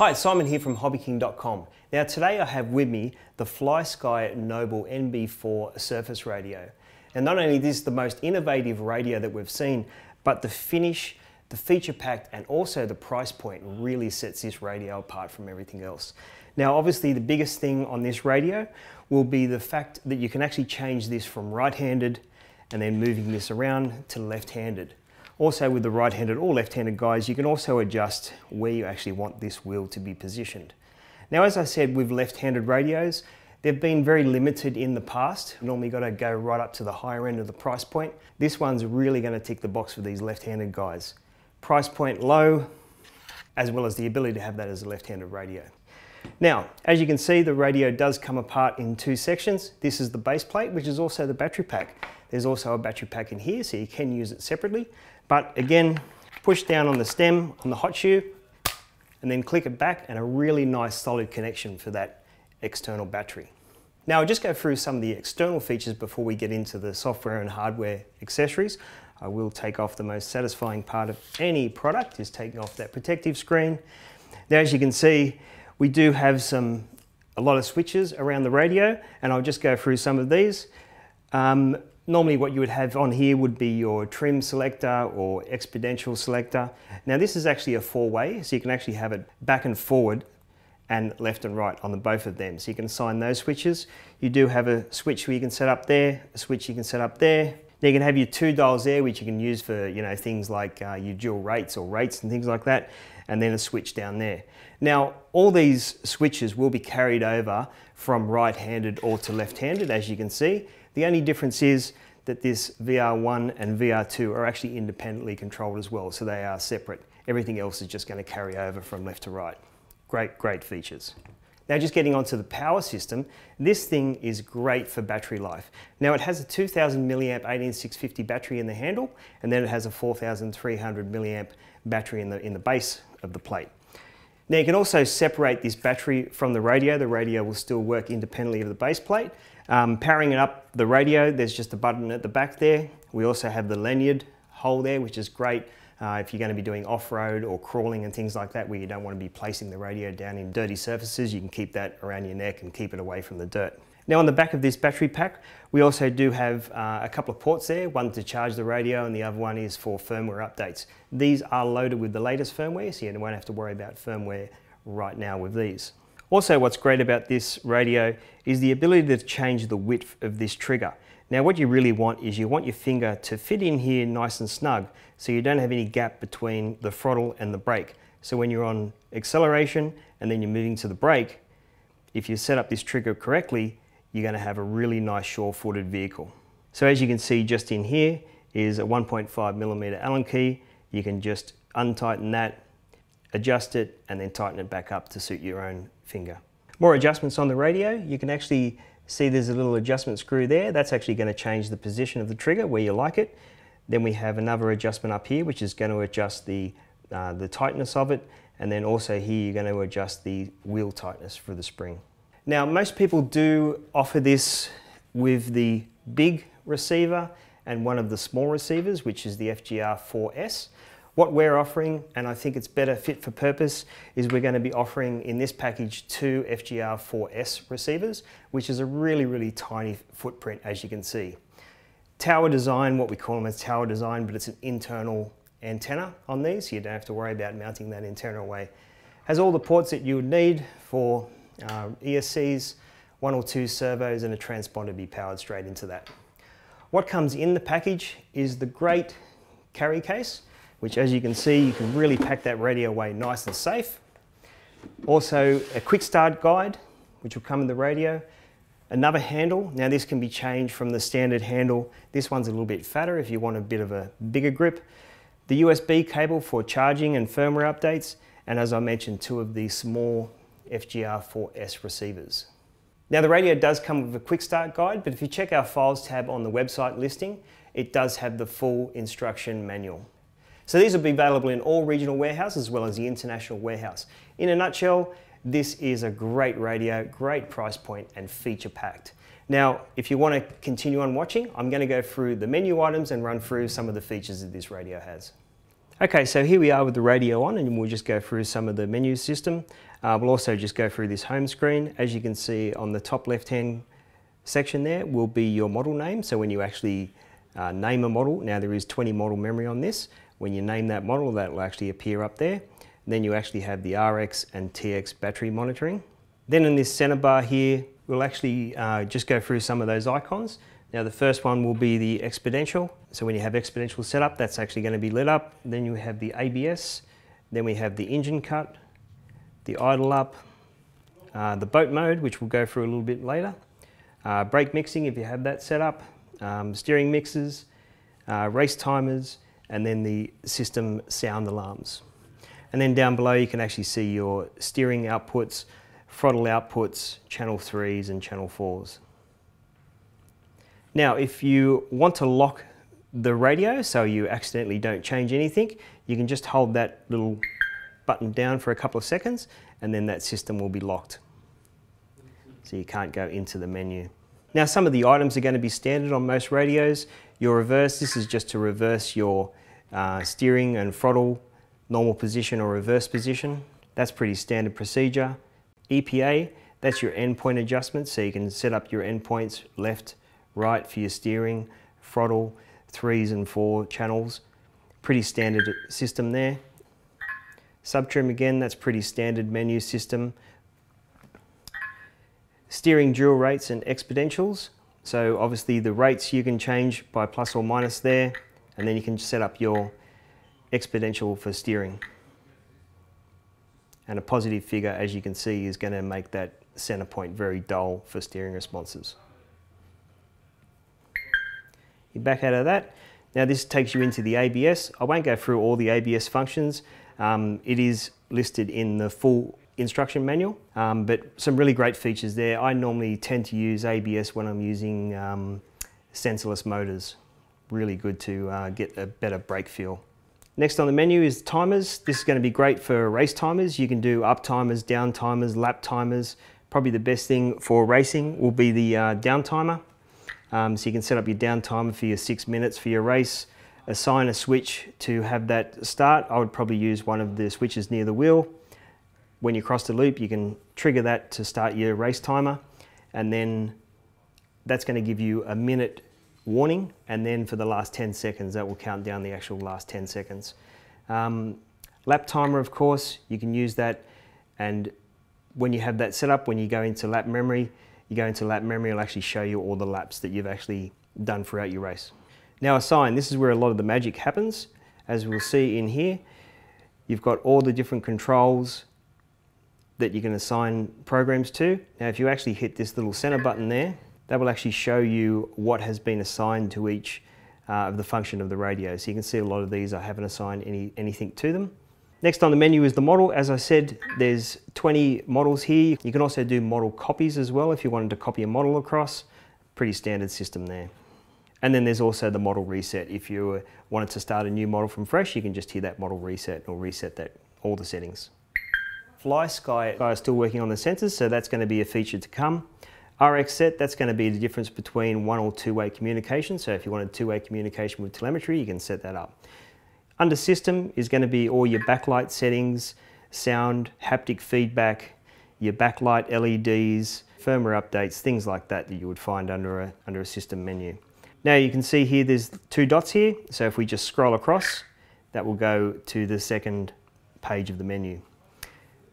Hi, Simon here from HobbyKing.com. Now today I have with me the Flysky Noble NB4 surface radio. And not only is this the most innovative radio that we've seen, but the finish, the feature packed and also the price point really sets this radio apart from everything else. Now obviously the biggest thing on this radio will be the fact that you can actually change this from right-handed and then moving this around to left-handed. Also with the right-handed or left-handed guys, you can also adjust where you actually want this wheel to be positioned. Now, as I said, with left-handed radios, they've been very limited in the past. You normally got to go right up to the higher end of the price point. This one's really going to tick the box for these left-handed guys. Price point low, as well as the ability to have that as a left-handed radio. Now, as you can see, the radio does come apart in two sections. This is the base plate, which is also the battery pack. There's also a battery pack in here, so you can use it separately. But again, push down on the stem, on the hot shoe, and then click it back, and a really nice solid connection for that external battery. Now I'll just go through some of the external features before we get into the software and hardware accessories. I will take off the most satisfying part of any product, is taking off that protective screen. Now as you can see, we do have a lot of switches around the radio, and I'll just go through some of these. Normally what you would have on here would be your trim selector or exponential selector. Now this is actually a four-way, so you can actually have it back and forward and left and right on the both of them. So you can assign those switches. You do have a switch where you can set up there, a switch you can set up there. Now you can have your two dials there, which you can use for things like your dual rates or rates and things like that, and then a switch down there. Now all these switches will be carried over from right-handed or to left-handed, as you can see. The only difference is that this VR1 and VR2 are actually independently controlled as well, so they are separate. Everything else is just going to carry over from left to right. Great features. Now just getting onto the power system, this thing is great for battery life. Now it has a 2000 milliamp 18650 battery in the handle, and then it has a 4300 milliamp battery in the base of the plate. Now you can also separate this battery from the radio. The radio will still work independently of the base plate. Powering it up the radio, there's just a button at the back there. We also have the lanyard hole there, which is great if you're going to be doing off-road or crawling and things like that, where you don't want to be placing the radio down in dirty surfaces. You can keep that around your neck and keep it away from the dirt. Now on the back of this battery pack, we also do have a couple of ports there, one to charge the radio and the other one is for firmware updates. These are loaded with the latest firmware, so you won't have to worry about firmware right now with these. Also, what's great about this radio is the ability to change the width of this trigger. Now what you really want is you want your finger to fit in here nice and snug, so you don't have any gap between the throttle and the brake. So when you're on acceleration and then you're moving to the brake, if you set up this trigger correctly, you're going to have a really nice sure-footed vehicle. So as you can see just in here is a 1.5mm Allen key. You can just untighten that, adjust it, and then tighten it back up to suit your own finger. More adjustments on the radio. You can actually see there's a little adjustment screw there. That's actually going to change the position of the trigger where you like it. Then we have another adjustment up here, which is going to adjust the tightness of it. And then also here you're going to adjust the wheel tightness for the spring. Now most people do offer this with the big receiver and one of the small receivers, which is the FGR4S. What we're offering, and I think it's better fit for purpose, is we're going to be offering in this package two FGR4S receivers, which is a really tiny footprint, as you can see. Tower design, what we call them as tower design, but it's an internal antenna on these, so you don't have to worry about mounting that antenna away. Has all the ports that you would need for ESCs, 1 or 2 servos, and a transponder to be powered straight into that. What comes in the package is the great carry case, which as you can see, you can really pack that radio away nice and safe. Also a Quickstart guide, which will come in the radio. Another handle. Now this can be changed from the standard handle. This one's a little bit fatter if you want a bit of a bigger grip. The USB cable for charging and firmware updates. And as I mentioned, 2 of these small FGR4S receivers. Now the radio does come with a Quickstart guide, but if you check our files tab on the website listing, it does have the full instruction manual. So these will be available in all regional warehouses as well as the international warehouse. In a nutshell, this is a great radio, great price point and feature packed. Now, if you want to continue on watching, I'm going to go through the menu items and run through some of the features that this radio has. Okay, so here we are with the radio on, and we'll just go through some of the menu system. We'll also just go through this home screen. As you can see on the top left-hand section there will be your model name. So when you actually name a model, now there is 20 model memory on this. When you name that model, that will actually appear up there. And then you actually have the RX and TX battery monitoring. Then in this center bar here, we'll actually just go through some of those icons. Now the first one will be the exponential. So when you have exponential set up, that's actually going to be lit up. Then you have the ABS. Then we have the engine cut, the idle up, the boat mode, which we'll go through a little bit later. Brake mixing if you have that set up, steering mixers, race timers, and then the system sound alarms. And then down below you can actually see your steering outputs, throttle outputs, channel 3s and channel 4s. Now if you want to lock the radio so you accidentally don't change anything, you can just hold that little button down for a couple of seconds and then that system will be locked. So you can't go into the menu. Now some of the items are going to be standard on most radios. Your reverse, this is just to reverse your steering and throttle, normal position or reverse position. That's pretty standard procedure. EPA, that's your endpoint adjustment, so you can set up your endpoints left, right for your steering, throttle, 3s and 4 channels. Pretty standard system there. Subtrim again, that's pretty standard menu system. Steering dual rates and exponentials. So obviously the rates you can change by plus or minus there, and then you can set up your exponential for steering. And a positive figure, as you can see, is going to make that center point very dull for steering responses. You back out of that. Now this takes you into the ABS. I won't go through all the ABS functions. It is listed in the full instruction manual, but some really great features there. I normally tend to use ABS when I'm using sensorless motors. Really good to get a better brake feel. Next on the menu is timers. This is going to be great for race timers. You can do up timers, down timers, lap timers. Probably the best thing for racing will be the down timer. So you can set up your down timer for your 6 minutes for your race. Assign a switch to have that start. I would probably use one of the switches near the wheel. When you cross the loop, you can trigger that to start your race timer, and then that's going to give you a minute warning, and then for the last 10 seconds that will count down the actual last 10 seconds. Lap timer, of course, you can use that, and when you have that set up, when you go into lap memory, it'll actually show you all the laps that you've actually done throughout your race. Now assign, this is where a lot of the magic happens. As we'll see in here, you've got all the different controls that you can assign programs to. Now if you actually hit this little center button there, that will actually show you what has been assigned to each of the function of the radio. So you can see a lot of these I haven't assigned anything to them. Next on the menu is the model. As I said, there's 20 models here. You can also do model copies as well if you wanted to copy a model across. Pretty standard system there. And then there's also the model reset. If you wanted to start a new model from fresh, you can just hit that model reset or reset all the settings. Flysky are still working on the sensors, so that's going to be a feature to come. RX set, that's going to be the difference between one or two-way communication. So if you wanted two-way communication with telemetry, you can set that up. Under system is going to be all your backlight settings, sound, haptic feedback, your backlight LEDs, firmware updates, things like that you would find under a system menu. Now you can see here there's 2 dots here, so if we just scroll across, that will go to the second page of the menu.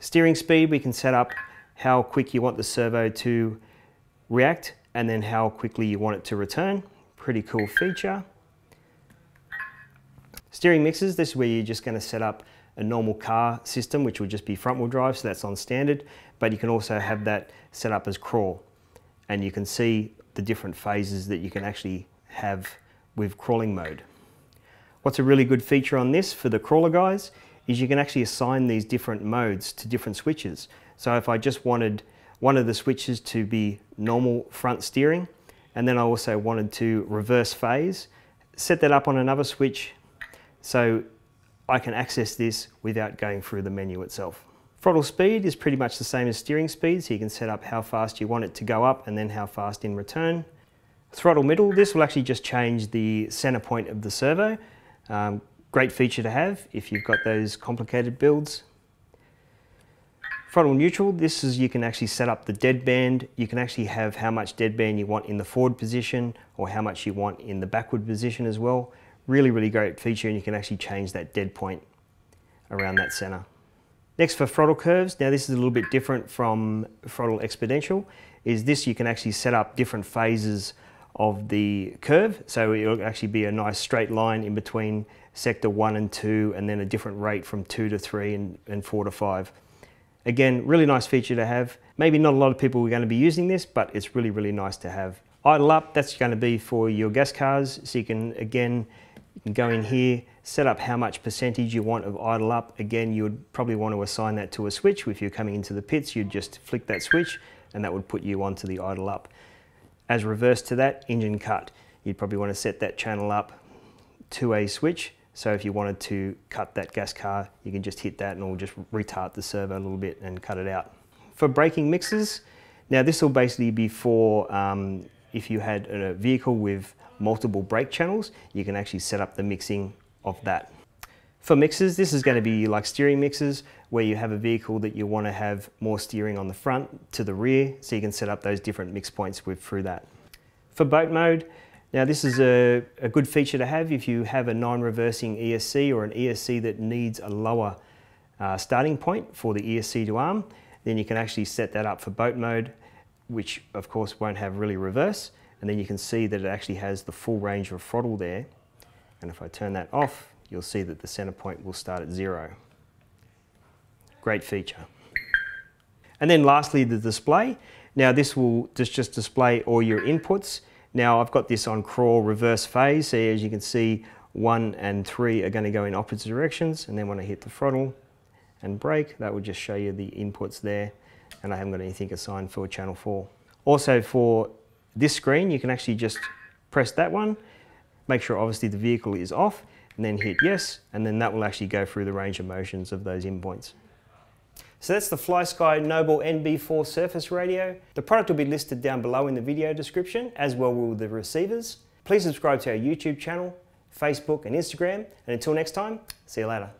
Steering speed, we can set up how quick you want the servo to react and then how quickly you want it to return. Pretty cool feature. Steering mixers, this is where you're just going to set up a normal car system, which will just be front wheel drive, so that's on standard, but you can also have that set up as crawl, and you can see the different phases that you can actually have with crawling mode. What's a really good feature on this for the crawler guys is you can actually assign these different modes to different switches. So if I just wanted one of the switches to be normal front steering, and then I also wanted to reverse phase, set that up on another switch so I can access this without going through the menu itself. Throttle speed is pretty much the same as steering speed, so you can set up how fast you want it to go up and then how fast in return. Throttle middle, this will actually just change the center point of the servo. Great feature to have if you've got those complicated builds. Throttle neutral, this is, you can actually set up the deadband. You can actually have how much deadband you want in the forward position or how much you want in the backward position as well. Really, really great feature, and you can actually change that dead point around that center. Next, for throttle curves, now this is a little bit different from throttle exponential, is this you can actually set up different phases of the curve. So it'll actually be a nice straight line in between sector 1 and 2, and then a different rate from 2 to 3 and 4 to 5. Again, really nice feature to have. Maybe not a lot of people are going to be using this, but it's really, really nice to have. Idle up, that's going to be for your gas cars. So you can, again, you can go in here, set up how much percentage you want of idle up. Again, you would probably want to assign that to a switch. If you're coming into the pits, you'd just flick that switch and that would put you onto the idle up. As reverse to that, engine cut. You'd probably want to set that channel up to a switch. So if you wanted to cut that gas car, you can just hit that and it'll just retard the servo a little bit and cut it out. For braking mixes, now this will basically be for if you had a vehicle with multiple brake channels, you can actually set up the mixing of that. For mixes, this is going to be like steering mixes, where you have a vehicle that you want to have more steering on the front to the rear, so you can set up those different mix points through that. For boat mode, now this is a good feature to have if you have a non-reversing ESC or an ESC that needs a lower starting point for the ESC to arm. Then you can actually set that up for boat mode, which of course won't have really reverse. And then you can see that it actually has the full range of throttle there. And if I turn that off, you'll see that the center point will start at 0. Great feature. And then lastly, the display. Now this will just display all your inputs. Now I've got this on crawl reverse phase, so as you can see 1 and 3 are going to go in opposite directions, and then when I hit the throttle and brake, that will just show you the inputs there, and I haven't got anything assigned for channel 4. Also for this screen, you can actually just press that one, make sure obviously the vehicle is off, and then hit yes, and then that will actually go through the range of motions of those endpoints. So that's the Flysky Noble NB4 surface radio. The product will be listed down below in the video description, as well will the receivers. Please subscribe to our YouTube channel, Facebook and Instagram, and until next time, see you later.